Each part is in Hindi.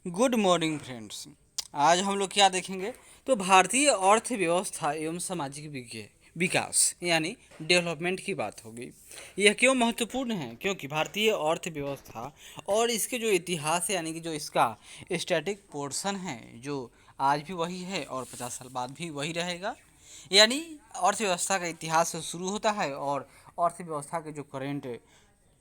Good morning friends. आज हम लोग क्या देखेंगे? तो भारतीय अर्थव्यवस्था एवं सामाजिक विकास यानी डेवलपमेंट की बात होगी। यह क्यों महत्वपूर्ण है? क्योंकि भारतीय अर्थव्यवस्था और इसके जो इतिहास है यानी कि जो इसका स्टैटिक पोर्शन है, जो आज भी वही है और 50 साल बाद भी वही रहेगा। यानी अर्थव्यवस्था का इतिहास से शुरू होता है और अर्थव्यवस्था के जो करेंट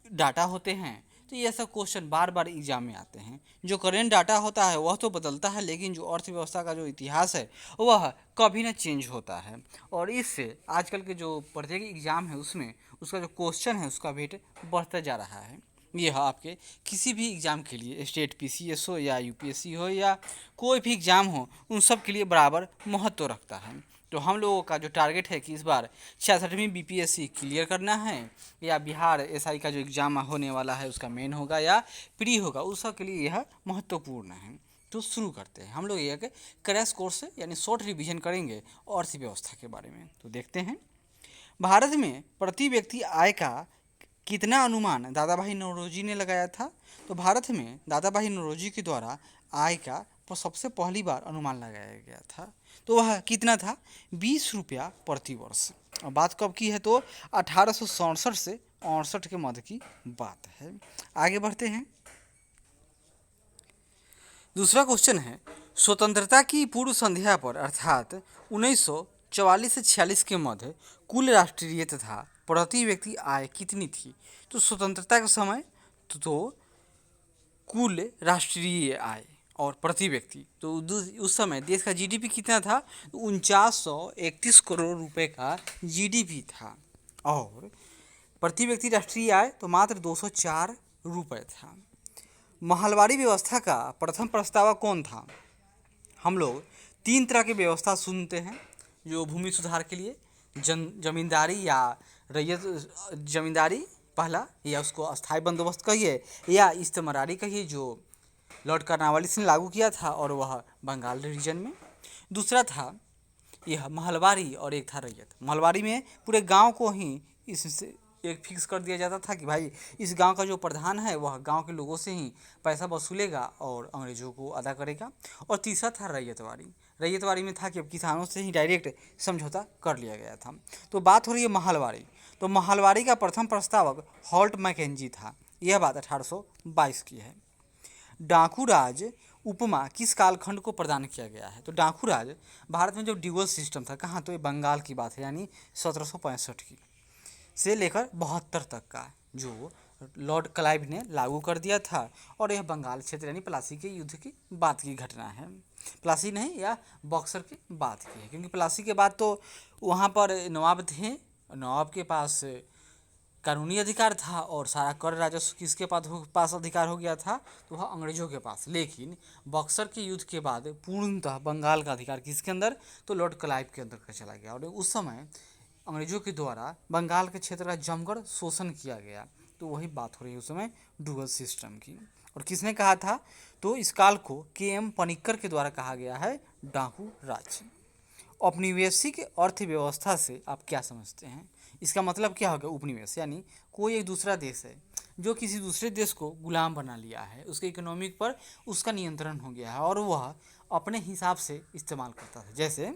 डाटा होते हैं, तो ये सब क्वेश्चन बार बार एग्जाम में आते हैं। जो करेंट डाटा होता है वह तो बदलता है, लेकिन जो अर्थव्यवस्था का जो इतिहास है वह कभी ना चेंज होता है। और इससे आजकल के जो प्रत्येक एग्ज़ाम है उसमें उसका जो क्वेश्चन है उसका वेट बढ़ता जा रहा है। यह आपके किसी भी एग्ज़ाम के लिए, स्टेट पीसीएस हो या यूपीएससी हो या कोई भी एग्ज़ाम हो, उन सब के लिए बराबर महत्व रखता है। तो हम लोगों का जो टारगेट है कि इस बार 66वीं बीपीएससी क्लियर करना है, या बिहार एसआई का जो एग्ज़ाम होने वाला है उसका मेन होगा या प्री होगा, उस सब के लिए यह महत्वपूर्ण है। तो शुरू करते हैं। हम लोग यह क्रैश कोर्स से यानी शॉर्ट रिवीजन करेंगे अर्थव्यवस्था के बारे में। तो देखते हैं, भारत में प्रति व्यक्ति आय का कितना अनुमान दादा भाई नौरोजी ने लगाया था? तो भारत में दादा भाई नौरोजी के द्वारा आय का सबसे पहली बार अनुमान लगाया गया था। तो वह कितना था? 20 रुपया प्रति वर्ष। और बात कब की है? तो 1867 से 68 के मध्य की बात है। आगे बढ़ते हैं। दूसरा क्वेश्चन है, स्वतंत्रता की पूर्व संध्या पर अर्थात 1944 से 46 के मध्य कुल राष्ट्रीय तथा प्रति व्यक्ति आय कितनी थी? तो स्वतंत्रता के समय तो कुल राष्ट्रीय आय और प्रति व्यक्ति, तो उस समय देश का जीडीपी कितना था? 4931 करोड़ रुपए का जीडीपी था। और प्रति व्यक्ति राष्ट्रीय आय तो मात्र 204 रुपये था। महलवारी व्यवस्था का प्रथम प्रस्तावक कौन था? हम लोग तीन तरह की व्यवस्था सुनते हैं जो भूमि सुधार के लिए, जमींदारी या रैयत जमींदारी पहला, या उसको अस्थाई बंदोबस्त कहिए या इस्तेमारी कहिए, जो लॉर्ड कार्नवालिस ने लागू किया था और वह बंगाल रीजन में। दूसरा था यह महलवारी और एक था रैयत। महलवारी में पूरे गांव को ही इससे एक फिक्स कर दिया जाता था कि भाई इस गांव का जो प्रधान है वह गांव के लोगों से ही पैसा वसूलेगा और अंग्रेजों को अदा करेगा। और तीसरा था रैयतवाड़ी। रैयतवाड़ी में था कि अब किसानों से ही डायरेक्ट समझौता कर लिया गया था। तो बात हो रही है महलवाड़ी। तो महलवाड़ी का प्रथम प्रस्तावक हॉल्ट मैकेंजी था। यह बात 1822 की है। डाकू राज उपमा किस कालखंड को प्रदान किया गया है? तो डाकू राज भारत में जो ड्यूअल सिस्टम था, कहाँ? तो ये बंगाल की बात है, यानी 1765 की से लेकर 72 तक का, जो लॉर्ड क्लाइव ने लागू कर दिया था। और यह बंगाल क्षेत्र यानी प्लासी के युद्ध की बात की घटना है। प्लासी नहीं, या बक्सर की बात की है, क्योंकि प्लासी के बाद तो वहाँ पर नवाब थे। नवाब के पास कानूनी अधिकार था और सारा कर राजस्व किसके पास अधिकार हो गया था? तो वह अंग्रेजों के पास। लेकिन बक्सर के युद्ध के बाद पूर्णतः बंगाल का अधिकार किसके अंदर? तो लॉर्ड क्लाइव के अंदर का चला गया। और उस समय अंग्रेजों के द्वारा बंगाल के क्षेत्र का जमकर शोषण किया गया। तो वही बात हो रही है उस समय डुअल सिस्टम की। और किसने कहा था? तो इस काल को के.एम. पनिक्कर के द्वारा कहा गया है डाकू राज। औपनिवेशिक अर्थव्यवस्था से आप क्या समझते हैं? इसका मतलब क्या होगा? उपनिवेश यानी कोई एक दूसरा देश है जो किसी दूसरे देश को गुलाम बना लिया है, उसके इकोनॉमिक पर उसका नियंत्रण हो गया है और वह अपने हिसाब से इस्तेमाल करता है। जैसे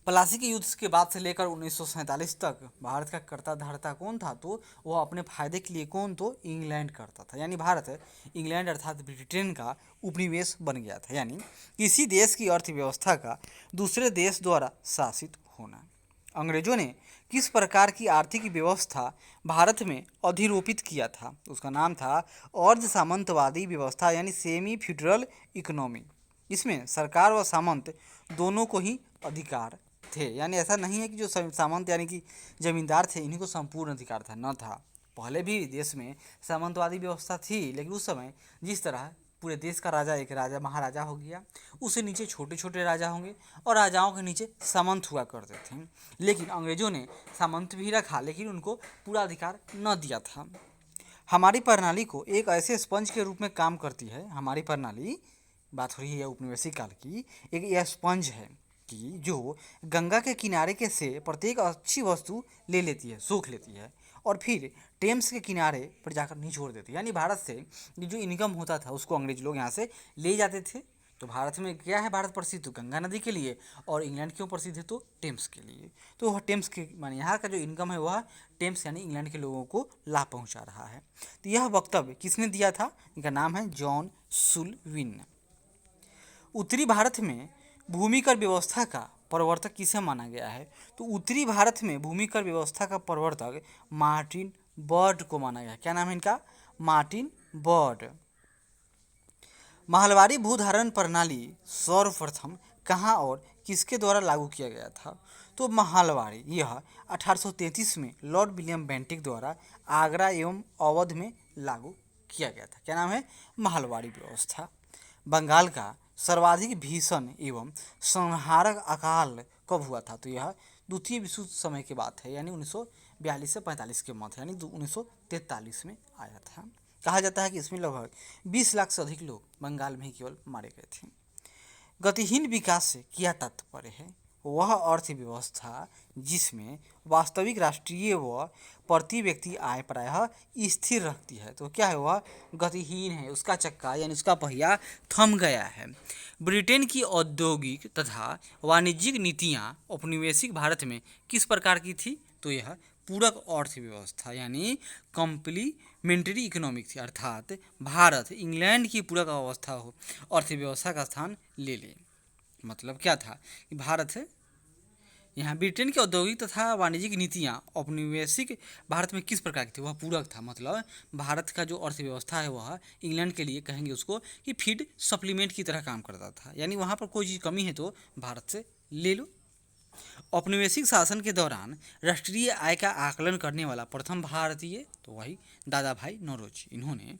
प्लासी के युद्ध के बाद से लेकर 1947 तक भारत का कर्ता धर्ता कौन था? तो वह अपने फायदे के लिए कौन? तो इंग्लैंड करता था। यानी भारत इंग्लैंड अर्थात ब्रिटेन का उपनिवेश बन गया था। यानी किसी देश की अर्थव्यवस्था का दूसरे देश द्वारा शासित होना। अंग्रेजों ने किस प्रकार की आर्थिक व्यवस्था भारत में अधिरोपित किया था? उसका नाम था अर्ध सामंतवादी व्यवस्था यानी सेमी फ्यूडरल इकोनॉमी। इसमें सरकार व सामंत दोनों को ही अधिकार थे। यानी ऐसा नहीं है कि जो सामंत यानी कि जमींदार थे इन्हीं को संपूर्ण अधिकार था, न था। पहले भी देश में सामंतवादी व्यवस्था थी, लेकिन उस समय जिस तरह पूरे देश का राजा एक राजा महाराजा हो गया, उससे नीचे छोटे छोटे राजा होंगे और राजाओं के नीचे सामंत हुआ करते थे। लेकिन अंग्रेजों ने सामंत भी रखा, लेकिन उनको पूरा अधिकार न दिया था। हमारी प्रणाली को एक ऐसे स्पंज के रूप में काम करती है। हमारी प्रणाली, बात हो रही है उपनिवेशिक काल की, एक यह स्पंज है कि जो गंगा के किनारे के से प्रत्येक अच्छी वस्तु ले लेती है, सोख लेती है और फिर टेम्स के किनारे पर जाकर निचोड़ देते। यानी भारत से ये जो इनकम होता था उसको अंग्रेज लोग यहाँ से ले जाते थे। तो भारत में क्या है, भारत प्रसिद्ध तो गंगा नदी के लिए, और इंग्लैंड क्यों प्रसिद्ध है, तो टेम्स के लिए। तो वह टेम्स के माने यहाँ का जो इनकम है वह टेम्स यानी इंग्लैंड के लोगों को लाभ पहुँचा रहा है। तो यह वक्तव्य किसने दिया था, इनका नाम है जॉन सुलविन। उत्तरी भारत में भूमि कर व्यवस्था का प्रवर्तक किसे माना गया है, तो उत्तरी भारत में भूमि कर व्यवस्था का प्रवर्तक मार्टिन बर्ड को माना गया है। क्या नाम है इनका, मार्टिन बर्ड। महलवारी भूधारण प्रणाली सर्वप्रथम कहाँ और किसके द्वारा लागू किया गया था, तो महलवारी यह 1833 में लॉर्ड विलियम बेंटिक द्वारा आगरा एवं अवध में लागू किया गया था। क्या नाम है, महलवारी व्यवस्था। बंगाल का सर्वाधिक भीषण एवं संहारक अकाल कब हुआ था, तो यह द्वितीय विश्व युद्ध समय की बात है, यानी 1942 से 45 के मध्य, यानी 1943 में आया था। कहा जाता है कि इसमें लगभग 20 लाख से अधिक लोग बंगाल में ही केवल मारे गए थे। गतिहीन विकास से क्या तात्पर्य है, वह अर्थव्यवस्था जिसमें वास्तविक राष्ट्रीय व प्रति व्यक्ति आय प्रायः स्थिर रखती है। तो क्या है, वह गतिहीन है, उसका चक्का यानी उसका पहिया थम गया है। ब्रिटेन की औद्योगिक तथा वाणिज्यिक नीतियाँ औपनिवेशिक भारत में किस प्रकार की थी, तो यह पूरक अर्थव्यवस्था यानी कॉम्प्लीमेंट्री इकोनॉमिक थी, अर्थात भारत इंग्लैंड की पूरक अवस्था हो अर्थव्यवस्था का स्थान ले ले। मतलब क्या था कि भारत यहाँ ब्रिटेन की औद्योगिक तथा वाणिज्यिक नीतियाँ औपनिवेशिक भारत में किस प्रकार की थी, वह पूरक था। मतलब भारत का जो अर्थव्यवस्था है वह इंग्लैंड के लिए कहेंगे उसको कि फीड सप्लीमेंट की तरह काम करता था, यानी वहाँ पर कोई चीज़ कमी है तो भारत से ले लो। औपनिवेशिक शासन के दौरान राष्ट्रीय आय का आकलन करने वाला प्रथम भारतीय तो वही दादा भाई नौरोजी। इन्होंने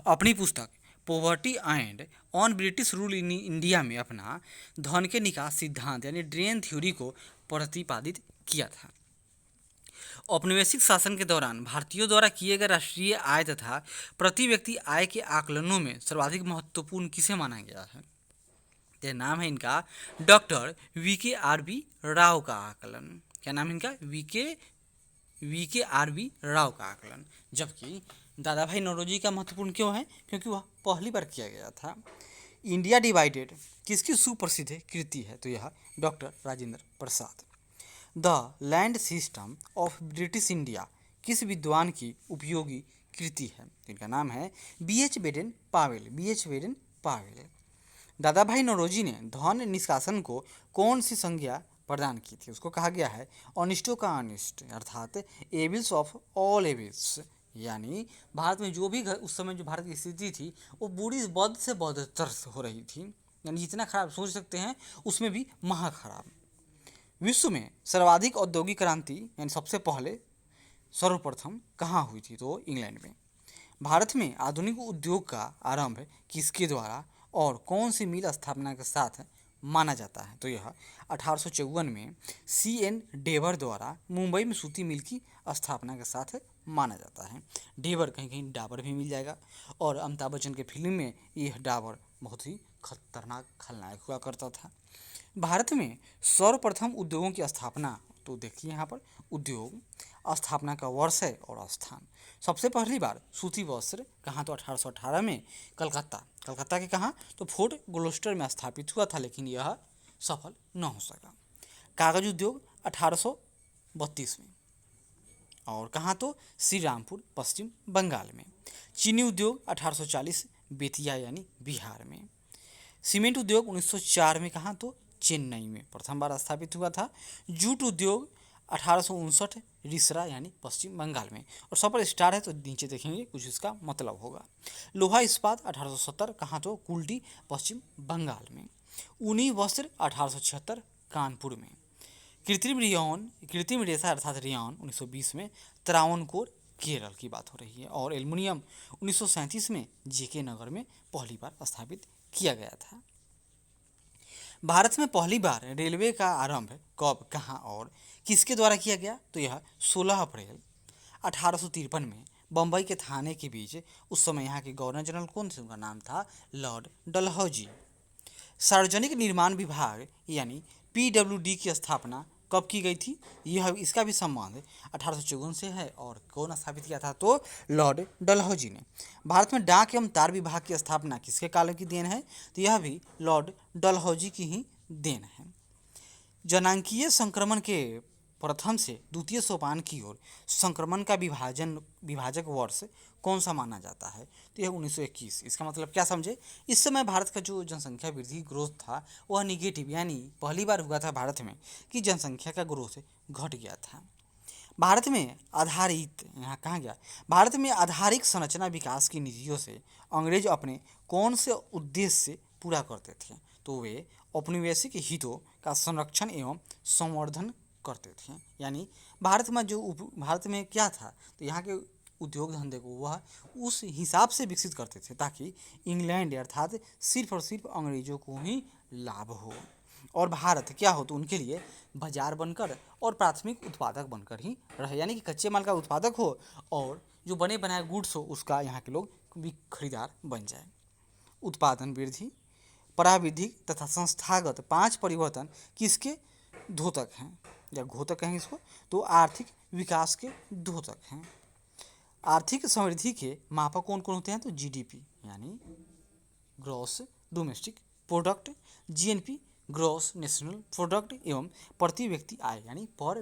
अपनी पुस्तक poverty and on British rule in India में अपना धन के निकास सिद्धांत यानी ड्रेन थ्योरी को प्रतिपादित किया था। औपनिवेशिक शासन के दौरान भारतीयों द्वारा किए गए राष्ट्रीय आय तथा प्रति व्यक्ति आय के आकलनों में सर्वाधिक महत्वपूर्ण किसे माना गया है, यह नाम है इनका डॉक्टर VKRB राव का आकलन। क्या नाम है इनका, VKRB राव का आकलन। जबकि दादा भाई नौरोजी का महत्वपूर्ण क्यों है, क्योंकि वह पहली बार किया गया था। इंडिया डिवाइडेड किसकी सुप्रसिद्ध कृति है, तो यह doctor Rajendra Prasad. The land system of British India किस विद्वान की उपयोगी कृति है, इनका नाम है BH बेडेन पावेल। दादा भाई नौरोजी ने धन निष्कासन को कौन सी संज्ञा प्रदान की थी, उसको कहा गया है ऑनिस्टो का ऑनिस्ट, अर्थात एविल्स ऑफ ऑल एविल्स। यानी भारत में जो भी उस समय जो भारत की स्थिति थी वो बुरी बद से बदतर हो रही थी, यानी जितना खराब सोच सकते हैं उसमें भी महा खराब। विश्व में सर्वाधिक औद्योगिक क्रांति यानी सबसे पहले सर्वप्रथम कहाँ हुई थी, तो इंग्लैंड में। भारत में आधुनिक उद्योग का आरंभ किसके द्वारा और कौन सी मिल स्थापना के साथ माना जाता है, तो यह 1854 में CN डेवर द्वारा मुंबई में सूती मिल की स्थापना के साथ माना जाता है। डेवर कहीं कहीं डाबर भी मिल जाएगा, और अमिताभ बच्चन के फिल्म में यह डाबर बहुत ही खतरनाक खलनायक हुआ करता था। भारत में सर्वप्रथम उद्योगों की स्थापना, तो देखिए यहाँ पर उद्योग स्थापना का वर्ष है और स्थान। सबसे पहली बार सूती वस्त्र कहाँ, तो 1818 में कलकत्ता के कहाँ, तो फोर्ट ग्लोस्टर में स्थापित हुआ था, लेकिन यह सफल न हो सका। कागज उद्योग 1832 में, और कहाँ, तो श्री रामपुर पश्चिम बंगाल में। चीनी उद्योग 1840 बेतिया यानी बिहार में। सीमेंट उद्योग 1904 में कहाँ, तो चेन्नई में प्रथम बार स्थापित हुआ था। जूट उद्योग 1859 रिसरा यानी पश्चिम बंगाल में, और सपर स्टार है तो नीचे देखेंगे कुछ इसका मतलब होगा। लोहा इस्पात 1870 कहाँ, तो कुल्टी पश्चिम बंगाल में। ऊनी वस्त्र 1876 कानपुर में। कृत्रिम रेशा अर्थात रेयॉन 1920 में त्रावणकोर केरल की बात हो रही है। और एल्युमिनियम 1937 में JK नगर में पहली बार स्थापित किया गया था। भारत में पहली बार रेलवे का आरंभ कब, कहाँ और किसके द्वारा किया गया, तो यह 16 अप्रैल 1853 में बम्बई के थाने के बीच। उस समय यहाँ के गवर्नर जनरल कौन थे, उनका नाम था लॉर्ड डलहौजी। सार्वजनिक निर्माण विभाग यानी PWD की स्थापना कब की गई थी, यह इसका भी संबंध 1854 से है। और कौन स्थापित किया था, तो लॉर्ड डलहौजी ने। भारत में डाक एवं तार विभाग की स्थापना किसके काल की देन है, तो यह भी लॉर्ड डलहौजी की ही देन है। जनांकीय संक्रमण के प्रथम से द्वितीय सोपान की ओर संक्रमण का विभाजक वर्ष कौन सा माना जाता है, तो यह 1921। इसका मतलब क्या समझे, इस समय भारत का जो जनसंख्या वृद्धि ग्रोथ था वह निगेटिव, यानी पहली बार हुआ था भारत में कि जनसंख्या का ग्रोथ घट गया था। भारत में आधारित, यहाँ कहाँ गया, भारत में आधारिक संरचना विकास की नीतियों से अंग्रेज अपने कौन से उद्देश्य पूरा करते थे, तो वे औपनिवेशिक हितों का संरक्षण एवं संवर्धन करते थे। यानी भारत में क्या था, तो यहाँ के उद्योग धंधे को वह उस हिसाब से विकसित करते थे ताकि इंग्लैंड अर्थात सिर्फ और सिर्फ अंग्रेजों को ही लाभ हो, और भारत क्या हो, तो उनके लिए बाजार बनकर और प्राथमिक उत्पादक बनकर ही रहे। यानी कि कच्चे माल का उत्पादक हो और जो बने बनाए गुड्स हो उसका यहाँ के लोग भी खरीदार बन जाए। उत्पादन वृद्धि, पराविधिक तथा संस्थागत 5 परिवर्तन किसके द्योतक हैं या घोतक कहेंगे इसको, तो आर्थिक विकास के द्योतक हैं। आर्थिक समृद्धि के मापक कौन कौन होते हैं, तो जीडीपी यानी gross domestic product, GNP gross national product एवं प्रति व्यक्ति आय यानी पर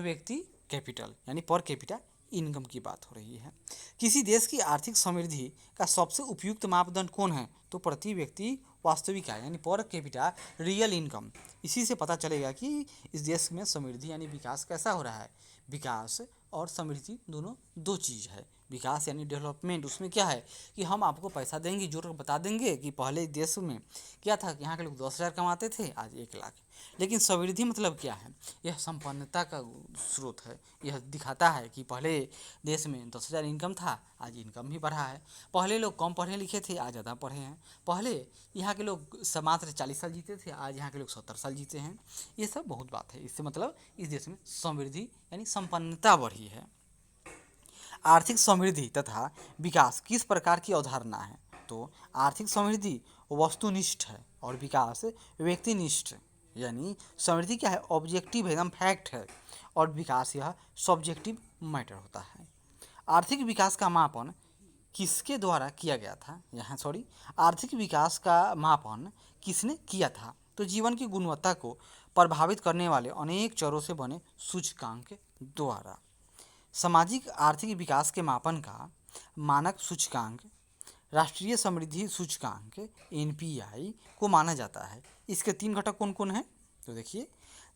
व्यक्ति कैपिटल यानी पर कैपिटा इनकम की बात हो रही है। किसी देश की आर्थिक समृद्धि का सबसे उपयुक्त मापदंड कौन है, तो प्रति व्यक्ति वास्तविक आय यानी पर कैपिटा रियल इनकम। इसी से पता चलेगा कि इस देश में समृद्धि यानी विकास कैसा हो रहा है। विकास और समृद्धि दोनों दो चीज़ है। विकास यानी डेवलपमेंट, उसमें क्या है कि हम आपको पैसा देंगे, जोड़ बता देंगे कि पहले देश में क्या था कि यहाँ के लोग 10,000 कमाते थे, आज 1,00,000। लेकिन समृद्धि मतलब क्या है, यह संपन्नता का स्रोत है। यह दिखाता है कि पहले देश में 10,000 इनकम था, आज इनकम भी बढ़ा है। पहले लोग कम पढ़े लिखे थे, आज ज़्यादा पढ़े हैं। पहले यहाँ के लोग मात्र 40 साल जीते थे, आज यहाँ के लोग 70 साल जीते हैं। ये सब बहुत बात है। इससे मतलब इस देश में समृद्धि यानी संपन्नता बढ़ी है। आर्थिक समृद्धि तथा विकास किस प्रकार की अवधारणा है, तो आर्थिक समृद्धि वस्तुनिष्ठ है और विकास व्यक्तिनिष्ठ। यानी समृद्धि क्या है, ऑब्जेक्टिव है, एकदम फैक्ट है, और विकास यह सब्जेक्टिव मैटर होता है। आर्थिक विकास का मापन किसके द्वारा किया गया था, आर्थिक विकास का मापन किसने किया था, तो जीवन की गुणवत्ता को प्रभावित करने वाले अनेक चरों से बने सूचकांक द्वारा। सामाजिक आर्थिक विकास के मापन का मानक सूचकांक राष्ट्रीय समृद्धि सूचकांक एनपीआई को माना जाता है। इसके 3 घटक कौन कौन हैं, तो देखिए,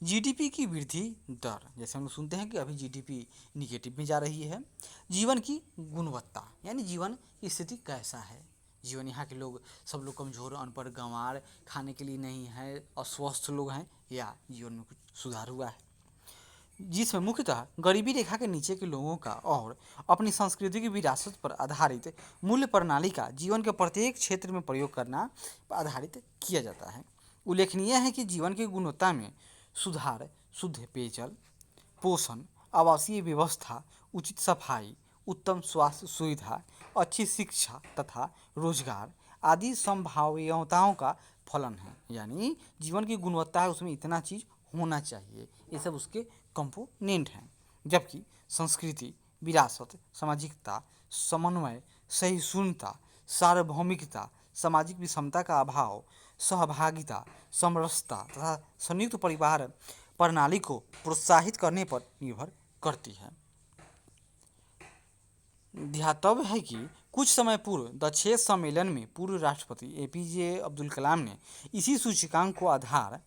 जीडीपी की वृद्धि दर, जैसे हम लोग सुनते हैं कि अभी जीडीपी निगेटिव में जा रही है। जीवन की गुणवत्ता यानी जीवन की स्थिति कैसा है, जीवन यहाँ के लोग सब लोग कमज़ोर, अनपढ़, गंवार, खाने के लिए नहीं है, अस्वस्थ लोग हैं, या जीवन में कुछ सुधार हुआ है, जिसमें मुख्यतः गरीबी रेखा के नीचे के लोगों का और अपनी संस्कृति की विरासत पर आधारित मूल्य प्रणाली का जीवन के प्रत्येक क्षेत्र में प्रयोग करना आधारित किया जाता है। उल्लेखनीय है कि जीवन की गुणवत्ता में सुधार शुद्ध पेयजल, पोषण, आवासीय व्यवस्था, उचित सफाई, उत्तम स्वास्थ्य सुविधा, अच्छी शिक्षा तथा रोजगार आदि संभाव्यताओं का फलन है। यानी जीवन की गुणवत्ता है, उसमें इतना चीज़ होना चाहिए, ये सब उसके कंपोनेंट हैं। जबकि संस्कृति, विरासत, सामाजिकता, समन्वय, सहिष्णुता, सार्वभौमिकता, सामाजिक विषमता का अभाव, सहभागिता, समरसता तथा संयुक्त परिवार प्रणाली को प्रोत्साहित करने पर निर्भर करती है। ध्यातव्य है कि कुछ समय पूर्व द क्षेत्र सम्मेलन में पूर्व राष्ट्रपति एपीजे अब्दुल कलाम ने इसी सूचकांक को आधार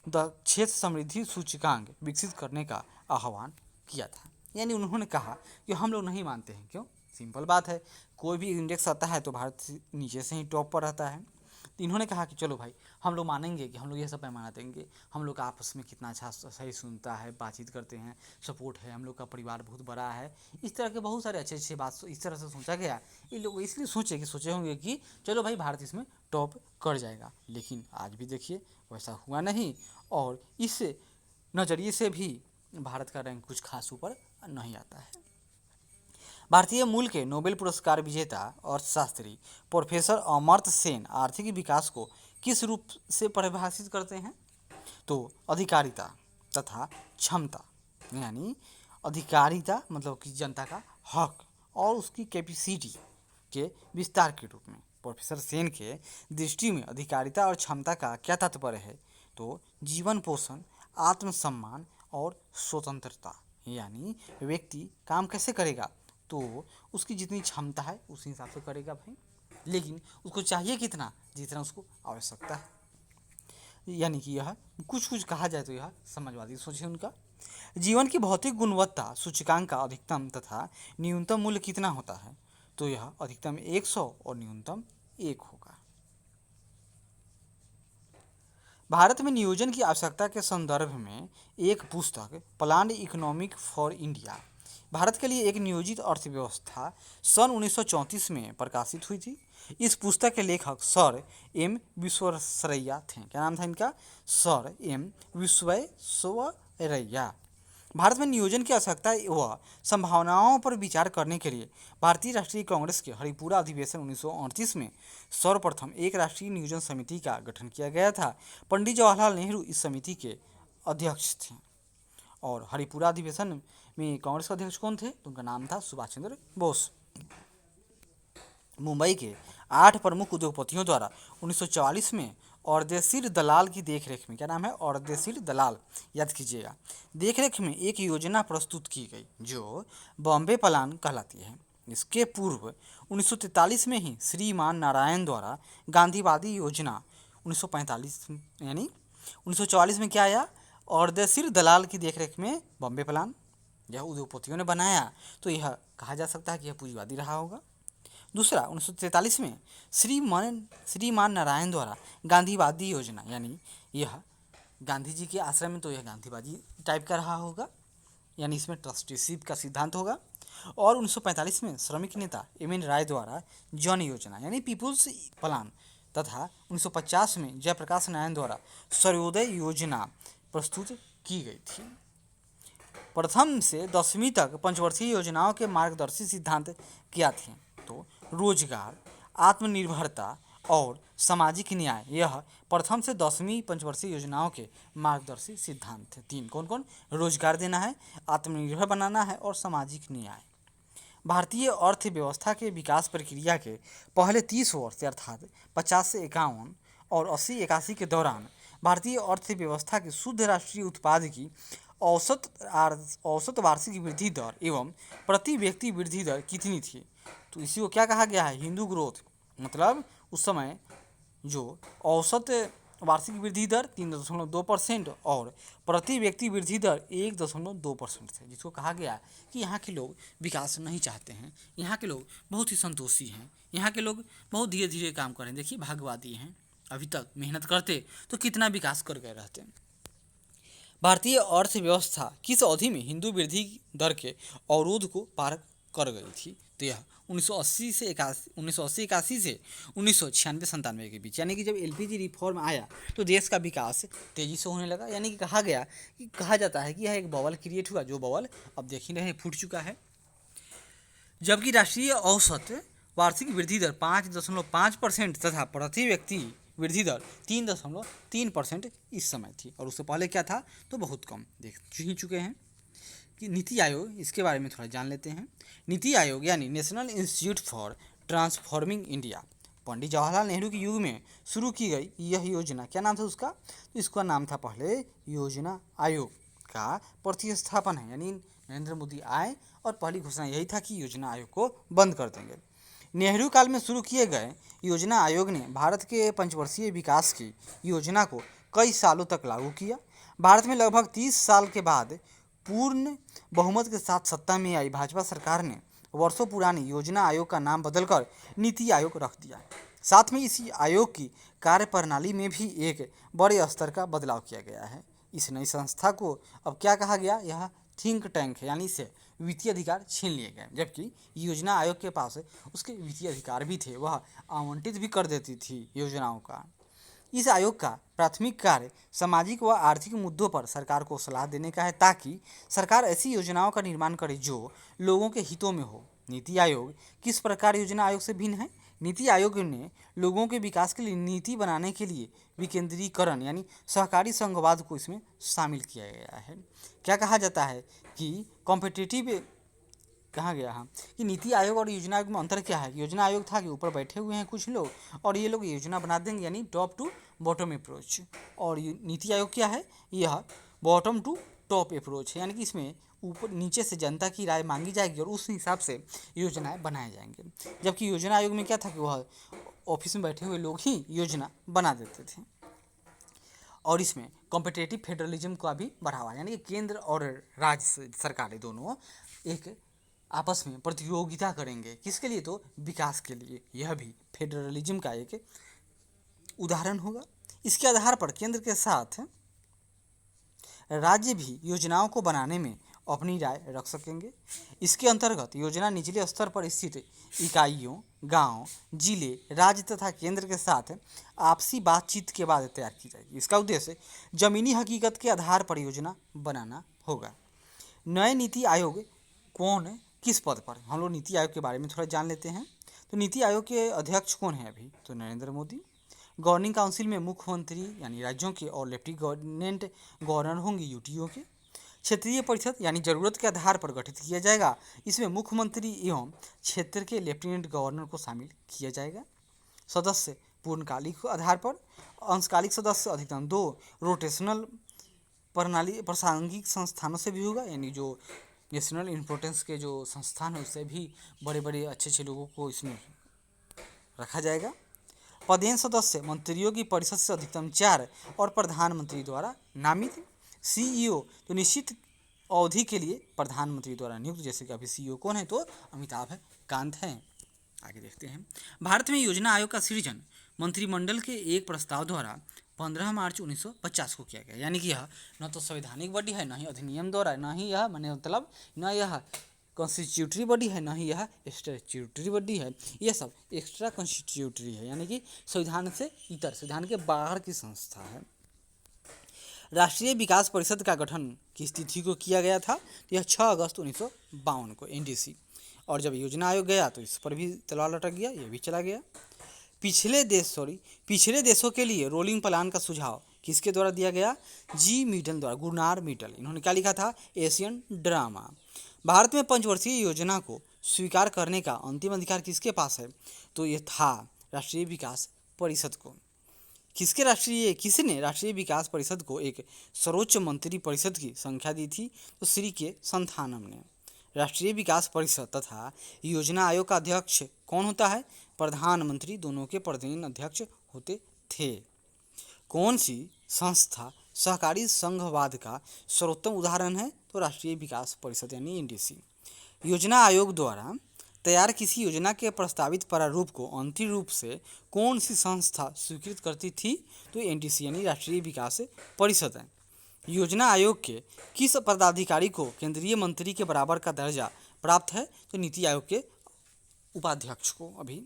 द क्षेत्र समृद्धि सूचकांक विकसित करने का आह्वान किया था। यानी उन्होंने कहा कि हम लोग नहीं मानते हैं, क्यों, सिंपल बात है, कोई भी इंडेक्स आता है तो भारत नीचे से ही टॉप पर रहता है। तो इन्होंने कहा कि चलो भाई, हम लोग मानेंगे कि हम लोग ये सब पैमाना देंगे, हम लोग आपस में कितना अच्छा सही सुनता है, बातचीत करते हैं, सपोर्ट है, हम लोग का परिवार बहुत बड़ा है, इस तरह के बहुत सारे अच्छे अच्छे बात इस तरह से सोचा गया। ये लोग इसलिए सोचे होंगे कि चलो भाई भारत इसमें टॉप कर जाएगा, लेकिन आज भी देखिए वैसा हुआ नहीं, और इस नज़रिए से भी भारत का रैंक कुछ खास ऊपर नहीं आता है। भारतीय मूल के नोबेल पुरस्कार विजेता अर्थशास्त्री प्रोफेसर अमर्त्य सेन आर्थिक विकास को किस रूप से परिभाषित करते हैं? तो अधिकारिता तथा क्षमता, यानी अधिकारिता मतलब कि जनता का हक और उसकी कैपेसिटी के विस्तार के रूप में। प्रोफेसर सेन के दृष्टि में अधिकारिता और क्षमता का क्या तात्पर्य है? तो जीवन पोषण, आत्मसम्मान और स्वतंत्रता, यानी व्यक्ति काम कैसे करेगा तो उसकी जितनी क्षमता है उस हिसाब से करेगा भाई, लेकिन उसको चाहिए कितना, जितना उसको आवश्यकता है। यानी कि यह कुछ कहा जाए तो यह समाजवादी सोच है उनका। जीवन की भौतिक गुणवत्ता सूचकांक का अधिकतम तथा न्यूनतम मूल्य कितना होता है? तो यह अधिकतम 100 और न्यूनतम 1 होगा। भारत में नियोजन की आवश्यकता के संदर्भ में एक पुस्तक planned economic for India, Bharat के लिए एक नियोजित अर्थव्यवस्था, सन 1934 में प्रकाशित हुई थी। इस पुस्तक के लेखक सर एम विश्वेश्वरैया थे। क्या नाम था इनका? Sir M Visvesvaraya. भारत में नियोजन की आवश्यकता व संभावनाओं पर विचार करने के लिए भारतीय राष्ट्रीय कांग्रेस के हरिपुरा अधिवेशन 1938 में सर्वप्रथम एक राष्ट्रीय नियोजन समिति का गठन किया गया था। पंडित जवाहरलाल नेहरू इस समिति के अध्यक्ष थे। और हरिपुरा अधिवेशन में कांग्रेस के अध्यक्ष कौन थे? तो उनका नाम था सुभाष चंद्र बोस। मुंबई के 8 प्रमुख उद्योगपतियों द्वारा 1944 में अर्देशीर दलाल की देखरेख में, क्या नाम है? अर्देशीर दलाल, याद कीजिएगा, देखरेख में एक योजना प्रस्तुत की गई जो बॉम्बे प्लान कहलाती है। इसके पूर्व 1943 में ही श्रीमान नारायण द्वारा गांधीवादी योजना 1945 यानी 1944 में क्या आया? अर्देशीर दलाल की देखरेख में बॉम्बे प्लान, यह उद्योगपतियों ने बनाया, तो यह कहा जा सकता है कि यह पूंजीवादी रहा होगा। दूसरा 1943 में श्रीमान नारायण द्वारा गांधीवादी योजना, यानी यह गांधी जी के आश्रम में, तो यह गांधीवादी टाइप का रहा होगा, यानी इसमें ट्रस्टीशिप का सिद्धांत होगा। और 1945 में श्रमिक नेता एम.एन. राय द्वारा जन योजना यानी पीपुल्स प्लान तथा 1950 में जयप्रकाश नारायण द्वारा सर्वोदय योजना प्रस्तुत की गई थी। प्रथम से 10वीं तक पंचवर्षीय योजनाओं के मार्गदर्शी सिद्धांत क्या थे? तो रोजगार, आत्मनिर्भरता और सामाजिक न्याय, यह प्रथम से 10वीं पंचवर्षीय योजनाओं के मार्गदर्शी सिद्धांत थे। 3 कौन कौन? रोजगार देना है, आत्मनिर्भर बनाना है और सामाजिक न्याय। भारतीय अर्थव्यवस्था के विकास प्रक्रिया के पहले 30 वर्ष अर्थात 50 से 51 और 80-81 के दौरान भारतीय अर्थव्यवस्था के शुद्ध राष्ट्रीय उत्पाद की औसत वार्षिक वृद्धि दर एवं प्रति व्यक्ति वृद्धि दर कितनी थी? तो इसी को क्या कहा गया है? हिंदू ग्रोथ। मतलब उस समय जो औसत वार्षिक वृद्धि दर 3.2% और प्रति व्यक्ति वृद्धि दर 1.2% थे, जिसको कहा गया कि यहाँ के लोग विकास नहीं चाहते हैं, यहाँ के लोग बहुत ही संतोषी हैं, यहाँ के लोग बहुत धीरे धीरे काम कर रहे हैं। देखिए भाग्यवादी हैं, अभी तक मेहनत करते तो कितना विकास कर गए रहते। भारतीय अर्थव्यवस्था किस अवधि में हिंदू वृद्धि दर के अवरोध को पार कर गई थी? तो यह 1980 से 81 से 1996-97 के बीच, यानी कि जब एलपीजी रिफॉर्म आया तो देश का विकास तेज़ी से होने लगा। यानी कि कहा जाता है कि यह एक बबल क्रिएट हुआ, जो बबल अब देख ही रहे फूट चुका है। जबकि राष्ट्रीय औसत वार्षिक वृद्धि दर 5.5% तथा प्रति व्यक्ति वृद्धि दर 3.3% इस समय थी। और उससे पहले क्या था? तो बहुत कम देख ही चुके हैं। कि नीति आयोग, इसके बारे में थोड़ा जान लेते हैं। नीति आयोग यानी National Institute for Transforming India, Pandit Jawaharlal Nehru के युग में शुरू की गई यह योजना, क्या नाम था उसका? तो इसका नाम था पहले योजना आयोग का प्रतिस्थापन है, यानी नरेंद्र मोदी आए और पहली घोषणा यही था कि योजना आयोग को बंद कर देंगे। नेहरू काल में शुरू किए गए योजना आयोग ने भारत के पंचवर्षीय विकास की योजना को कई सालों तक लागू किया। भारत में लगभग 30 साल के बाद पूर्ण बहुमत के साथ सत्ता में आई भाजपा सरकार ने वर्षों पुरानी योजना आयोग का नाम बदलकर नीति आयोग रख दिया। साथ में इसी आयोग की कार्यप्रणाली में भी एक बड़े स्तर का बदलाव किया गया है। इस नई संस्था को अब क्या कहा गया? यह थिंक टैंक है, यानी इसे वित्तीय अधिकार छीन लिए गए। जबकि योजना आयोग के पास उसके वित्तीय अधिकार भी थे, वह आवंटित भी कर देती थी योजनाओं का। इस आयोग का प्राथमिक कार्य सामाजिक व आर्थिक मुद्दों पर सरकार को सलाह देने का है, ताकि सरकार ऐसी योजनाओं का निर्माण करे जो लोगों के हितों में हो। नीति आयोग किस प्रकार योजना आयोग से भिन्न है? नीति आयोग ने लोगों के विकास के लिए नीति बनाने के लिए विकेंद्रीकरण यानी सहकारी संघवाद को इसमें शामिल किया गया है। क्या कहा जाता है कि कॉम्पिटिटिव कहा गया है कि नीति आयोग और योजना आयोग में अंतर क्या है। योजना आयोग था कि ऊपर बैठे हुए हैं कुछ लोग और ये लोग योजना बना देंगे यानी टॉप टू बॉटम अप्रोच, और नीति आयोग क्या है, यह बॉटम टू टॉप अप्रोच है, यानी कि इसमें ऊपर नीचे से जनता की राय मांगी जाएगी और उस हिसाब से योजनाएं बनाए जाएंगे। जबकि योजना आयोग में क्या था कि वह ऑफिस में बैठे हुए लोग ही योजना बना देते थे। और इसमें कॉम्पिटेटिव फेडरलिज्म का भी बढ़ावा, यानी कि केंद्र और राज्य सरकारें दोनों एक आपस में प्रतियोगिता करेंगे, किसके लिए, तो विकास के लिए। यह भी फेडरलिज्म का एक उदाहरण होगा। इसके आधार पर केंद्र के साथ राज्य भी योजनाओं को बनाने में अपनी राय रख सकेंगे। इसके अंतर्गत योजना निचले स्तर पर स्थित इकाइयों, गांव, जिले, राज्य तथा केंद्र के साथ आपसी बातचीत के बाद तैयार की जाएगी। इसका उद्देश्य जमीनी हकीकत के आधार पर योजना बनाना होगा। नए नीति आयोग कौन किस पद पर, हम लोग नीति आयोग के बारे में थोड़ा जान लेते हैं। तो नीति आयोग के अध्यक्ष कौन है अभी, तो नरेंद्र मोदी। गवर्निंग काउंसिल में मुख्यमंत्री यानी राज्यों के और लेफ्टिनेंट गवर्नर होंगे यूटीओ के। क्षेत्रीय परिषद यानी जरूरत के आधार पर गठित किया जाएगा। इसमें मुख्यमंत्री एवं क्षेत्र के लेफ्टिनेंट गवर्नर को शामिल किया जाएगा। सदस्य पूर्णकालिक आधार पर, अंशकालिक सदस्य अधिकतम 2, रोटेशनल प्रणाली प्रासंगिक संस्थानों से भी होगा, यानी जो नेशनल इम्पोर्टेंस के जो संस्थान है उससे भी बड़े बड़े अच्छे अच्छे लोगों को इसमें रखा जाएगा। पदेन सदस्य मंत्रियों की परिषद से अधिकतम 4 और प्रधानमंत्री द्वारा नामित। सीईओ तो निश्चित अवधि के लिए प्रधानमंत्री द्वारा नियुक्त, जैसे कि अभी सीईओ कौन है, तो अमिताभ कांत हैं। आगे देखते हैं। भारत में योजना आयोग का सृजन मंत्रिमंडल के एक प्रस्ताव द्वारा 15 मार्च 1950 को किया गया, यानी कि यह न तो संवैधानिक बॉडी है, न ही अधिनियम द्वारा, न ही यह मतलब न यह कॉन्स्टिट्यूटरी बॉडी है, न ही यह स्टैट्यूटरी बॉडी है। यह सब एक्स्ट्रा कॉन्स्टिट्यूटरी है, यानी कि संविधान से इतर, संविधान के बाहर की संस्था है। राष्ट्रीय विकास परिषद का गठन किस तिथि को किया गया था, तो यह 6 अगस्त 1952 को एनडीसी। और जब योजना आयोग गया तो इस पर भी तलवार लटक गया, यह भी चला गया। पिछड़े देशों के लिए रोलिंग प्लान का सुझाव किसके द्वारा दिया गया, जी मीटल द्वारा, गुरनार मीटल। इन्होंने क्या लिखा था, एशियन ड्रामा। भारत में पंचवर्षीय योजना को स्वीकार करने का अंतिम अधिकार किसके पास है, तो ये था राष्ट्रीय विकास परिषद को। किसने राष्ट्रीय विकास परिषद को एक सर्वोच्च मंत्री परिषद की संख्या दी थी, तो श्री के संथानम ने। राष्ट्रीय विकास परिषद तथा योजना आयोग का अध्यक्ष कौन होता है, प्रधानमंत्री दोनों के प्रधान अध्यक्ष होते थे। कौन सी संस्था सहकारी संघवाद का सर्वोत्तम उदाहरण है, तो राष्ट्रीय विकास परिषद यानी एनडीसी। योजना आयोग द्वारा तैयार किसी योजना के प्रस्तावित प्रारूप को अंतिम रूप से कौन सी संस्था स्वीकृत करती थी, तो एनडीसी यानी राष्ट्रीय विकास परिषद है। योजना आयोग के किस पदाधिकारी को केंद्रीय मंत्री के बराबर का दर्जा प्राप्त है, तो नीति आयोग के उपाध्यक्ष को। अभी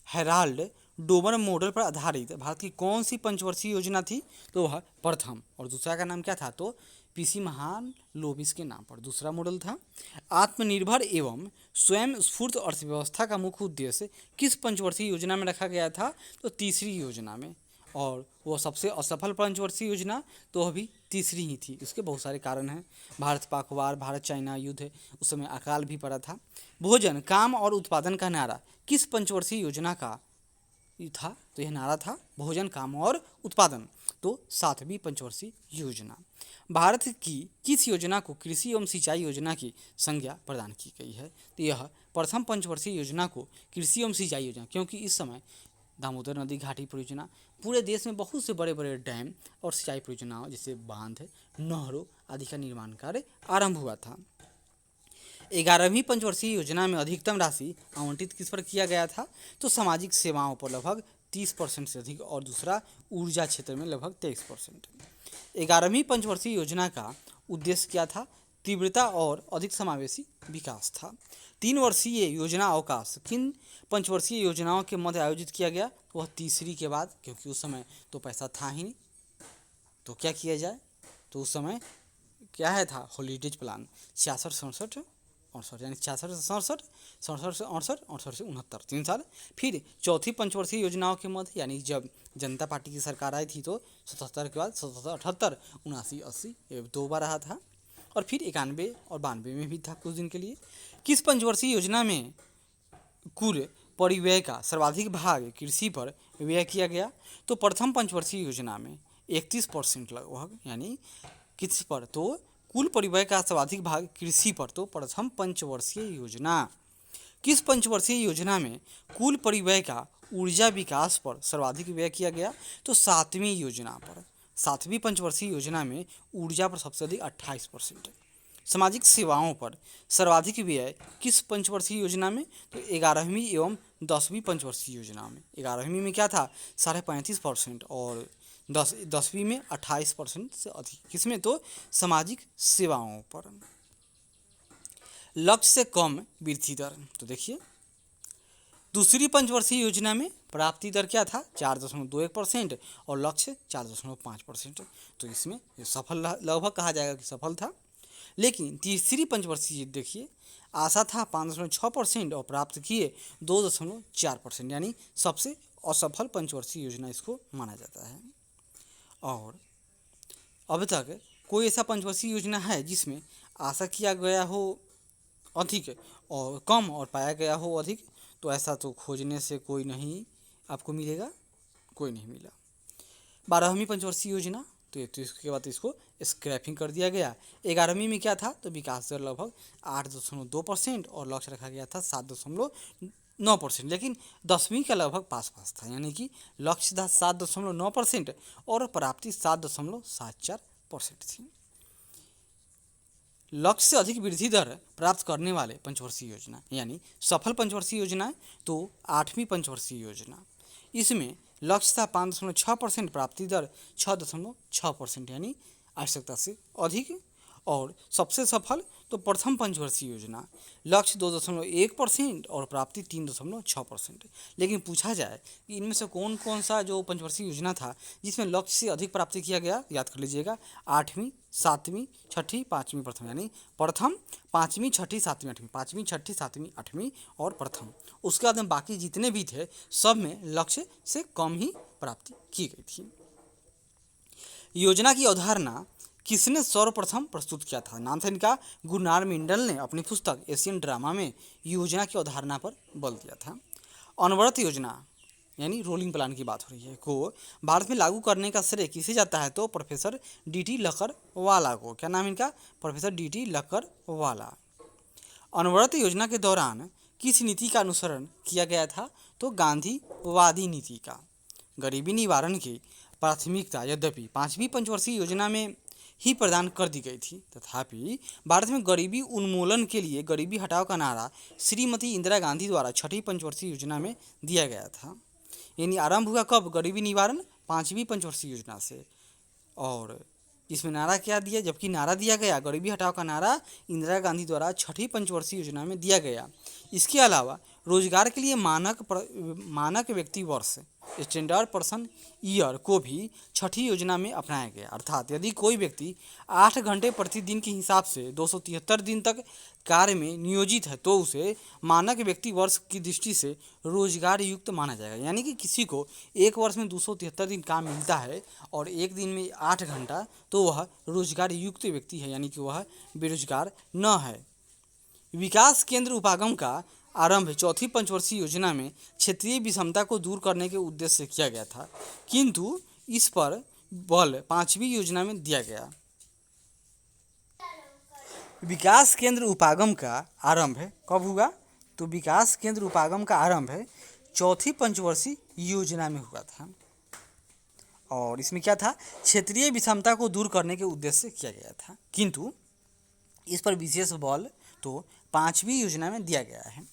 हेराल्ड डोबर मॉडल पर आधारित भारत की कौन सी पंचवर्षीय योजना थी, तो वह प्रथम, और दूसरा का नाम क्या था, तो पीसी महालनोबिस के नाम पर दूसरा मॉडल था। आत्मनिर्भर एवं स्वयं स्फूर्त अर्थव्यवस्था का मुख्य उद्देश्य किस पंचवर्षीय योजना में रखा गया था, तो तीसरी योजना में। और वो सबसे असफल पंचवर्षीय योजना तो अभी तीसरी ही थी। इसके बहुत सारे कारण हैं, भारत पाक वार, भारत चाइना युद्ध, उस समय अकाल भी पड़ा था। भोजन, काम और उत्पादन का नारा किस पंचवर्षीय योजना का था, तो यह नारा था भोजन, काम और उत्पादन, तो 7वीं पंचवर्षीय योजना। भारत की किस योजना को कृषि एवं सिंचाई योजना की संज्ञा प्रदान की गई है, तो यह प्रथम पंचवर्षीय योजना को कृषि एवं सिंचाई योजना, क्योंकि इस समय दामोदर नदी घाटी परियोजना, पूरे देश में बहुत से बड़े बड़े डैम और सिंचाई परियोजनाओं जैसे बांध, नहरों आदि का निर्माण कार्य आरंभ हुआ था। 11वीं पंचवर्षीय योजना में अधिकतम राशि आवंटित किस पर किया गया था, तो सामाजिक सेवाओं पर लगभग 30% से अधिक, और दूसरा ऊर्जा क्षेत्र में लगभग 23%। 11वीं पंचवर्षीय योजना का उद्देश्य क्या था, तीव्रता और अधिक समावेशी विकास था। 3 वर्षीय योजना अवकाश किन पंचवर्षीय योजनाओं के मध्य आयोजित किया गया, वह तीसरी के बाद, क्योंकि उस समय तो पैसा था ही नहीं, तो क्या किया जाए, तो उस समय क्या है था, हॉलीडेज प्लान 66-67 68 यानी 66 से 67, 67 से 68, 68 से 69, 3 साल। फिर चौथी पंचवर्षीय योजनाओं के मध्य यानी जब जनता पार्टी की सरकार आई थी तो 77 के बाद 77, 78, 79, 80 ये 2 बार रहा था। और फिर 91 और 92 में भी था कुछ दिन के लिए। किस पंचवर्षीय योजना में कुल परिव्यय का सर्वाधिक भाग कृषि पर व्यय किया गया? तो प्रथम पंचवर्षीय योजना में 31% लगभग, यानी किस पर? तो कुल परिव्यय का सर्वाधिक भाग कृषि पर, तो प्रथम पंचवर्षीय योजना। किस पंचवर्षीय योजना में कुल परिव्यय का ऊर्जा विकास पर सर्वाधिक व्यय किया गया? तो 7वीं योजना पर, 7वीं पंचवर्षीय योजना में ऊर्जा पर सबसे अधिक 28%। सामाजिक सेवाओं पर सर्वाधिक व्यय किस पंचवर्षीय योजना में? तो 11वीं एवं 10वीं पंचवर्षीय योजना में। 11वीं में क्या था? 35.5% और 10वीं में 28% से अधिक। किसमें? तो सामाजिक सेवाओं पर। लक्ष्य से कम वृद्धि दर, तो देखिए दूसरी पंचवर्षीय योजना में प्राप्ति दर क्या था? 4.21% और लक्ष्य 4.5%। तो इसमें सफल लगभग कहा जाएगा कि सफल था। लेकिन तीसरी पंचवर्षीय देखिए आशा था 5.6% और प्राप्त किए 2.4%, यानी सबसे असफल पंचवर्षीय योजना इसको माना जाता है। और अब तक कोई ऐसा पंचवर्षीय योजना है जिसमें आशा किया गया हो अधिक और कम और पाया गया हो अधिक? तो ऐसा तो खोजने से कोई नहीं आपको मिलेगा, कोई नहीं मिला। 12वीं पंचवर्षीय योजना, तो इसके बाद इसको स्क्रैपिंग कर दिया गया। 11वीं में क्या था? तो विकास दर लगभग 8.2% और लक्ष्य रखा गया था 7.9%। लेकिन 10वीं का लगभग पास था, यानी कि लक्ष्य था 7.9% और प्राप्ति 7.74% थी। लक्ष्य से अधिक वृद्धि दर प्राप्त करने वाले पंचवर्षीय योजना यानी सफल पंचवर्षीय योजना, तो 8वीं पंचवर्षीय योजना। इसमें लक्ष्य था 5.6%, प्राप्ति दर 6.6%, यानी आवश्यकता से अधिक। और सबसे सफल तो प्रथम पंचवर्षीय योजना, लक्ष्य 2.1% और प्राप्ति 3.6%। लेकिन पूछा जाए कि इनमें से कौन कौन सा जो पंचवर्षीय योजना था जिसमें लक्ष्य से अधिक प्राप्ति किया गया, याद कर लीजिएगा 8वीं, 7वीं, 6ठी, 5वीं, प्रथम, यानी प्रथम, 5वीं, 6ठी, 7वीं, 8वीं, 5वीं, 6ठी, 7वीं, 8वीं और प्रथम। उसके बाद में बाकी जितने भी थे सब में लक्ष्य से कम ही प्राप्ति की गई थी। योजना की अवधारणा किसने सर्वप्रथम प्रस्तुत किया था? नाम था इनका गुरनार मिंडल ने अपनी पुस्तक एशियन ड्रामा में योजना की अवधारणा पर बल दिया था। अनवरत योजना यानी रोलिंग प्लान की बात हो रही है को भारत में लागू करने का श्रेय किसे जाता है? तो प्रोफेसर डी.टी. लक्कड़वाला को। क्या नाम इनका? Professor DT. लक्कड़वाला। अनवरत योजना के दौरान किस नीति का अनुसरण किया गया था? तो गांधीवादी नीति का। गरीबी निवारण की प्राथमिकता यद्यपि 5वीं पंचवर्षीय योजना में ही प्रदान कर दी गई थी, तथापि भारत में गरीबी उन्मूलन के लिए गरीबी हटाओ का नारा श्रीमती इंदिरा गांधी द्वारा 6ठी पंचवर्षीय योजना में दिया गया था। यानी आरंभ हुआ कब गरीबी निवारण? 5वीं पंचवर्षीय योजना से। और इसमें नारा क्या दिया? जबकि नारा दिया गया गरीबी हटाओ का नारा इंदिरा गांधी द्वारा 6ठी पंचवर्षीय योजना में दिया गया। इसके अलावा रोजगार के लिए मानक व्यक्ति वर्ष स्टैंडर्ड पर्सन ईयर को भी 6ठी योजना में अपनाया गया। अर्थात यदि कोई व्यक्ति 8 घंटे प्रतिदिन के हिसाब से 273 दिन तक कार्य में नियोजित है तो उसे मानक व्यक्ति वर्ष की दृष्टि से रोजगार युक्त माना जाएगा। यानी कि किसी को एक वर्ष में 273 दिन काम मिलता है और एक दिन में 8 घंटा, तो वह रोजगार युक्त व्यक्ति है, यानी कि वह बेरोजगार न है। विकास केंद्र उपागम का आरंभ 4थी पंचवर्षीय योजना में क्षेत्रीय विषमता को दूर करने के उद्देश्य से किया गया था, किंतु इस पर बल 5वीं योजना में दिया गया। विकास केंद्र उपागम का आरंभ कब हुआ? तो विकास केंद्र उपागम का आरंभ 4थी पंचवर्षीय योजना में हुआ था और इसमें क्या था? क्षेत्रीय विषमता को दूर करने के उद्देश्य से किया गया था, किंतु इस पर विशेष बल तो 5वीं योजना में दिया गया है।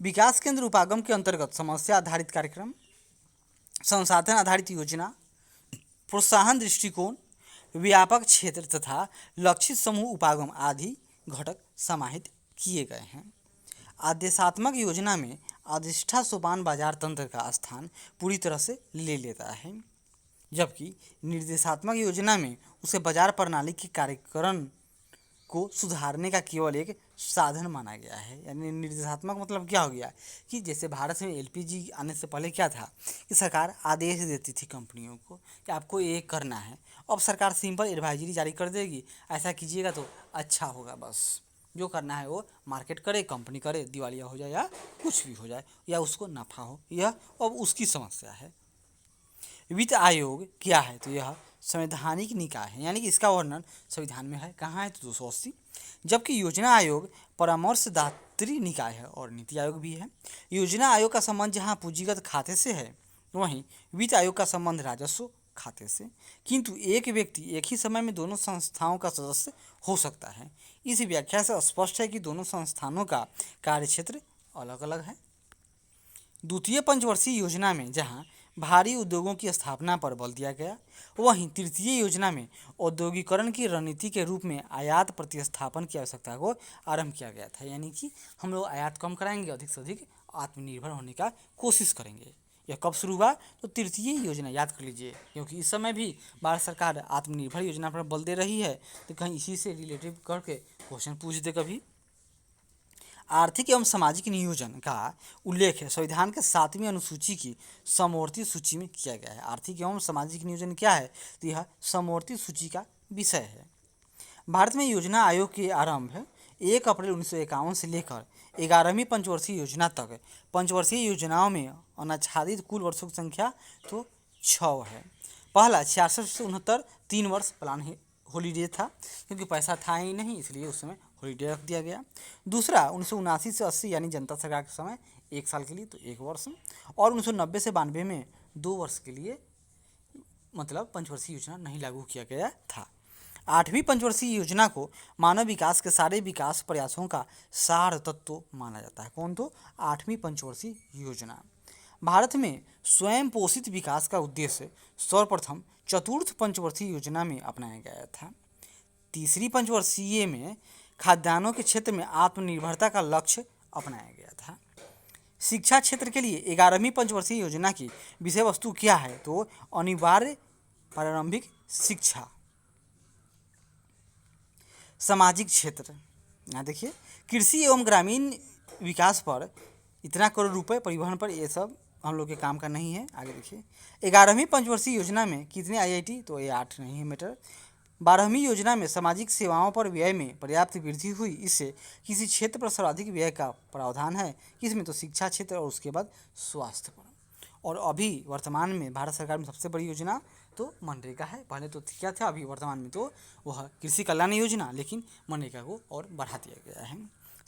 विकास केंद्र उपागम के अंतर्गत समस्या आधारित कार्यक्रम, संसाधन आधारित योजना, प्रोत्साहन दृष्टिकोण, व्यापक क्षेत्र तथा लक्षित समूह उपागम आदि घटक समाहित किए गए हैं। आदेशात्मक योजना में अधिष्ठा सोपान बाजार तंत्र का स्थान पूरी तरह से ले लेता है, जबकि निर्देशात्मक योजना में उसे बाजार प्रणाली के कार्यकरण को सुधारने का केवल एक साधन माना गया है। यानी निर्देशात्मक मतलब क्या हो गया कि जैसे भारत में एलपीजी आने से पहले क्या था कि सरकार आदेश देती थी कंपनियों को कि आपको ये करना है। अब सरकार सिंपल एडवाइजरी जारी कर देगी, ऐसा कीजिएगा तो अच्छा होगा, बस जो करना है वो मार्केट करे, कंपनी करे, दिवालिया हो जाए या कुछ भी हो जाए या उसको नफा हो, यह अब उसकी समस्या है। वित्त आयोग क्या है तो यह संवैधानिक निकाय है, यानी कि इसका वर्णन संविधान में है। कहाँ है तो 280। जबकि योजना आयोग परामर्शदात्री निकाय है और नीति आयोग भी है। योजना आयोग का संबंध जहाँ पूंजीगत खाते से है, वहीं वित्त आयोग का संबंध राजस्व खाते से। किंतु एक व्यक्ति एक ही समय में दोनों संस्थाओं का सदस्य हो सकता है। इस व्याख्या से स्पष्ट है कि दोनों संस्थानों का कार्यक्षेत्र अलग अलग है। द्वितीय पंचवर्षीय योजना में जहां भारी उद्योगों की स्थापना पर बल दिया गया, वहीं तृतीय योजना में औद्योगिकरण की रणनीति के रूप में आयात प्रतिस्थापन की आवश्यकता को आरंभ किया गया था। यानी कि हम लोग आयात कम कराएंगे, अधिक से अधिक आत्मनिर्भर होने का कोशिश करेंगे। यह कब शुरू हुआ तो तृतीय योजना, याद कर लीजिए, क्योंकि इस समय भी भारत सरकार आत्मनिर्भर योजना पर बल दे रही है, तो कहीं इसी से रिलेटिव करके क्वेश्चन पूछ दे कभी। आर्थिक एवं सामाजिक नियोजन का उल्लेख है संविधान के 7वीं अनुसूची की समवर्ती सूची में किया गया है। आर्थिक एवं सामाजिक नियोजन क्या है तो यह समवर्ती सूची का विषय है। भारत में योजना आयोग के आरंभ 1 अप्रैल 1951 से लेकर 11वीं पंचवर्षीय योजना तक पंचवर्षीय योजनाओं में अनाच्छादित कुल वर्षों की संख्या तो 6 है। पहला 66 से 69 3 वर्ष प्लान हॉलीडे था, क्योंकि पैसा था ही नहीं, इसलिए उस समय हॉलीडे रख दिया गया। दूसरा 1979 से 80 यानी जनता सरकार के समय 1 साल के लिए तो 1 वर्ष, और 1990 से 92 में 2 वर्ष के लिए मतलब पंचवर्षीय योजना नहीं लागू किया गया था। 8वीं पंचवर्षीय योजना को मानव विकास के सारे विकास प्रयासों का सार तत्व माना जाता है। कौन तो 8वीं पंचवर्षीय योजना। भारत में स्वयं पोषित विकास का उद्देश्य सर्वप्रथम चतुर्थ पंचवर्षीय योजना में अपनाया गया था। तीसरी पंचवर्षीय में खाद्यान्नों के क्षेत्र में आत्मनिर्भरता का लक्ष्य अपनाया गया था। शिक्षा क्षेत्र के लिए 11वीं पंचवर्षीय योजना की विषय वस्तु क्या है तो अनिवार्य प्रारंभिक शिक्षा। सामाजिक क्षेत्र, यहाँ देखिए, कृषि एवं ग्रामीण विकास पर इतना करोड़ रुपए, परिवहन पर, ये सब हम लोग के काम का नहीं है। आगे देखिए, 11वीं पंचवर्षीय योजना में कितने आईआईटी तो ये 8 नहीं है मैटर। 12वीं योजना में सामाजिक सेवाओं पर व्यय में पर्याप्त वृद्धि हुई, इससे किसी क्षेत्र पर सर्वाधिक व्यय का प्रावधान है, किसमें तो शिक्षा क्षेत्र और उसके बाद स्वास्थ्य पर। और अभी वर्तमान में भारत सरकार में सबसे बड़ी योजना तो मनरेगा है। पहले तो क्या था, अभी वर्तमान में तो वह कृषि कल्याण योजना, लेकिन मनरेगा को और बढ़ा दिया गया है।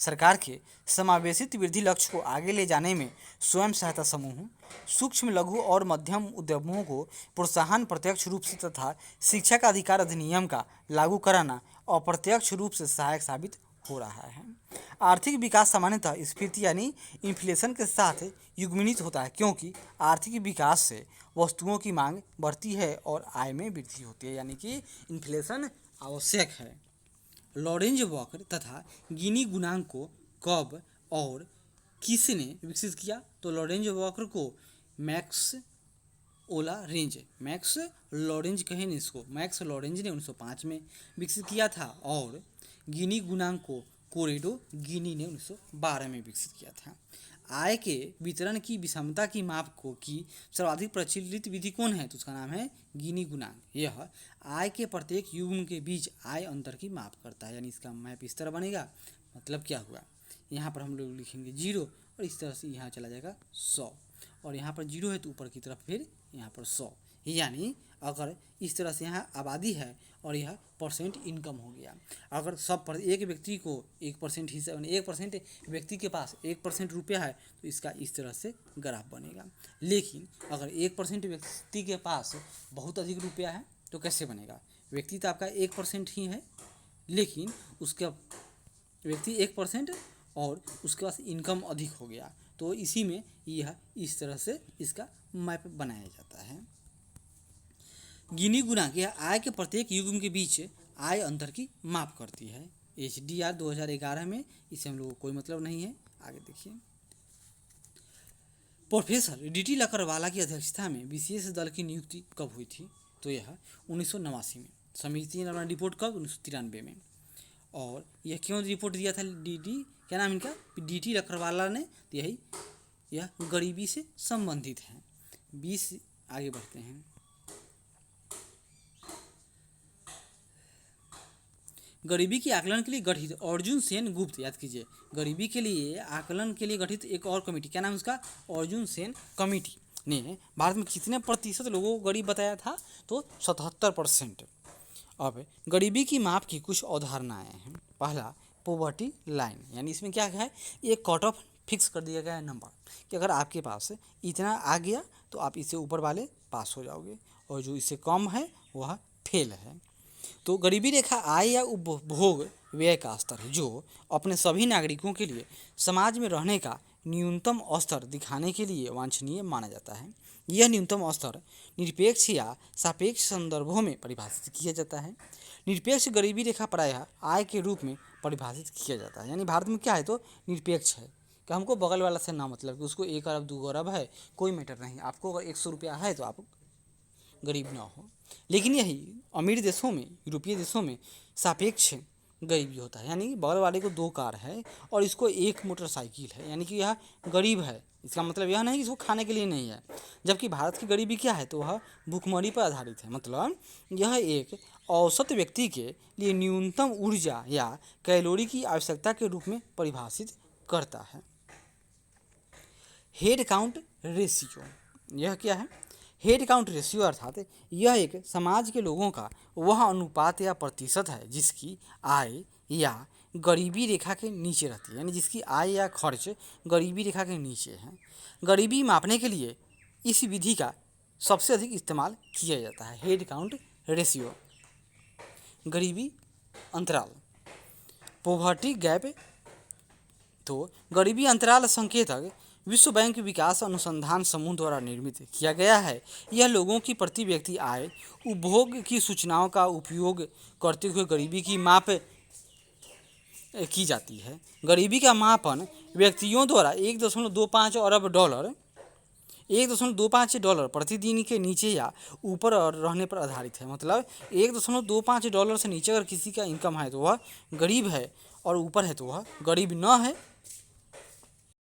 सरकार के समावेशित वृद्धि लक्ष्य को आगे ले जाने में स्वयं सहायता समूह, सूक्ष्म लघु और मध्यम उद्यमों को प्रोत्साहन प्रत्यक्ष रूप से तथा शिक्षा का अधिकार अधिनियम का लागू कराना अप्रत्यक्ष रूप से सहायक साबित हो रहा है। आर्थिक विकास सामान्यतः स्फीति यानी इन्फ्लेशन के साथ युग्मित होता है, क्योंकि आर्थिक विकास से वस्तुओं की मांग बढ़ती है और आय में वृद्धि होती है, यानी कि इन्फ्लेशन आवश्यक है। लॉरेंज वक्र तथा गिनी गुणांक को कब और किसने विकसित किया तो लॉरेंज वक्र को मैक्स लॉरेंज कहें इसको, मैक्स लॉरेंज ने 1905 में विकसित किया था, और गिनी गुणांक को कोरेडो गिनी ने 1912 में विकसित किया था। आय के वितरण की विषमता की माप को की सर्वाधिक प्रचलित विधि कौन है तो उसका नाम है गिनी गुणांक। यह आय के प्रत्येक युग्म के बीच आय अंतर की माप करता है, यानी इसका मैप इस तरह बनेगा। मतलब क्या हुआ, यहाँ पर हम लोग लिखेंगे 0 और इस तरह से यहाँ चला जाएगा 100, और यहाँ पर 0 है तो ऊपर की तरफ फिर यहाँ पर 100, यानी अगर इस तरह से यहाँ आबादी है और यह परसेंट इनकम हो गया। अगर सब पर एक व्यक्ति को 1% हिस्सा, 1% व्यक्ति के पास 1% रुपया है तो इसका इस तरह से ग्राफ बनेगा। लेकिन अगर 1% व्यक्ति के पास बहुत अधिक रुपया है तो कैसे बनेगा, व्यक्ति तो आपका 1% ही है, लेकिन उसका व्यक्ति 1% और उसके पास इनकम अधिक हो गया, तो इसी में यह इस तरह से इसका मैप बनाया जाता है। गिनी गुणांक यह आय के प्रत्येक युग्म के बीच आय अंतर की माप करती है। HDR 2011 में, इससे हम लोगों को कोई मतलब नहीं है। आगे देखिए, प्रोफेसर DT लकड़वाला की अध्यक्षता में विशेष दल की नियुक्ति कब हुई थी तो यह 1989 में। समिति ने अपना रिपोर्ट कब 1993 में। और यह क्यों रिपोर्ट दिया था डीडी, क्या नाम इनका, डीटी लकड़वाला ने, तो यही यह गरीबी से संबंधित है। 20 आगे बढ़ते हैं। गरीबी के आकलन के लिए गठित अर्जुन सेन गुप्त, याद कीजिए, गरीबी के लिए आकलन के लिए गठित एक और कमेटी, क्या नाम है उसका, अर्जुन सेन कमेटी ने भारत में कितने प्रतिशत लोगों को गरीब बताया था, तो 77%। अब गरीबी की माप की कुछ अवधारणाएं हैं। पहला, पॉवर्टी लाइन, यानी इसमें क्या है, एक कट ऑफ फिक्स कर दिया गया है नंबर कि अगर आपके पास इतना आ गया तो आप इससे ऊपर वाले पास हो जाओगे, और जो इससे कम है वह फेल है। तो गरीबी रेखा आय या उपभोग व्यय का स्तर है, जो अपने सभी नागरिकों के लिए समाज में रहने का न्यूनतम स्तर दिखाने के लिए वांछनीय माना जाता है। यह न्यूनतम स्तर निरपेक्ष या सापेक्ष संदर्भों में परिभाषित किया जाता है। निरपेक्ष गरीबी रेखा प्रायः आय के रूप में परिभाषित किया जाता है, यानी भारत में क्या है, तो निरपेक्ष है कि हमको बगल वाला से ना मतलब कि उसको 1 अरब 2 अरब है, कोई मैटर नहीं, आपको अगर 100 रुपया है तो आप गरीब ना हो। लेकिन यही अमीर देशों में, यूरोपीय देशों में सापेक्ष गरीबी होता है, यानी बगल वाले को 2 कार है और इसको 1 मोटरसाइकिल है, यानी कि यह गरीब है। इसका मतलब यह नहीं कि इसको खाने के लिए नहीं है। जबकि भारत की गरीबी क्या है, तो वह भूखमरी पर आधारित है, मतलब यह एक औसत व्यक्ति के लिए न्यूनतम ऊर्जा या कैलोरी की आवश्यकता के रूप में परिभाषित करता है। हेड काउंट रेशियो, यह क्या है, हेड काउंट रेशियो अर्थात यह एक समाज के लोगों का वह अनुपात या प्रतिशत है जिसकी आय या गरीबी रेखा के नीचे रहती है, यानी जिसकी आय या खर्च गरीबी रेखा के नीचे है। गरीबी मापने के लिए इस विधि का सबसे अधिक इस्तेमाल किया जाता है, हेड काउंट रेशियो। गरीबी अंतराल, पॉवर्टी गैप, तो गरीबी अंतराल संकेतक विश्व बैंक विकास अनुसंधान समूह द्वारा निर्मित किया गया है। यह लोगों की प्रति व्यक्ति आय, उपभोग की सूचनाओं का उपयोग करते हुए गरीबी की माप की जाती है। गरीबी का मापन व्यक्तियों द्वारा 1.25 अरब डॉलर 1.25 डॉलर प्रतिदिन के नीचे या ऊपर रहने पर आधारित है। मतलब 1.25 डॉलर से नीचे अगर किसी का इनकम है तो वह गरीब है, और ऊपर है तो वह गरीब न है